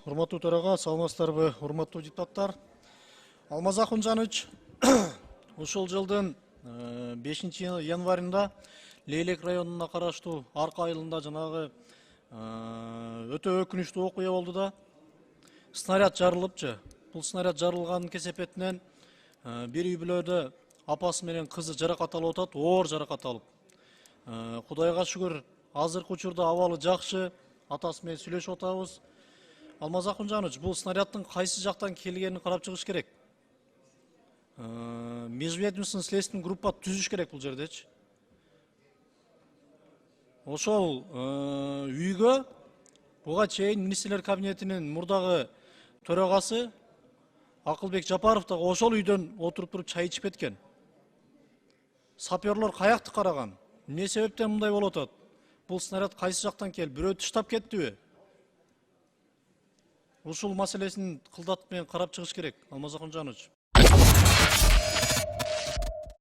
урматтуу төрага, саламатсыздарбы, урматтуу депутаттар. Алмаз Акунжанович ушул жылдын 5 январында Лейлек районуна караштуу Арка айылында жанагы өтө өкүнүчтүү окуя болду да. Снаряд жарылыпчы. Бул снаряд жарылганын кесепетинен бир үй бүлөдө апасы менен кызы жаракат алып атат, оор жаракат алып. Кудайга шүгүр, азыркы учурда абалы жакшы, атасы менен сүйлөшүп атабыз. Алмаз Акунжанович, бул снаряддын кайсы жактан келгенин карап чыгыш керек. Межведомственный следственный группа түзүш керек бул жердечи. Ошол үйгө буга чейин министрлер кабинетинин мурдагы төрагасы Акылбек Жапаров да ошол үйдөн отуруп туруп чай ичип кеткен. Саперлор каякты караган? Эмне себептен мындай болуп атат? Бул снаряд кайсы жактан келип, бирөө таштап кеттиби? Ушул маселесин кылдатып менен карап чыгыш керек, Алмаз Акунжанович.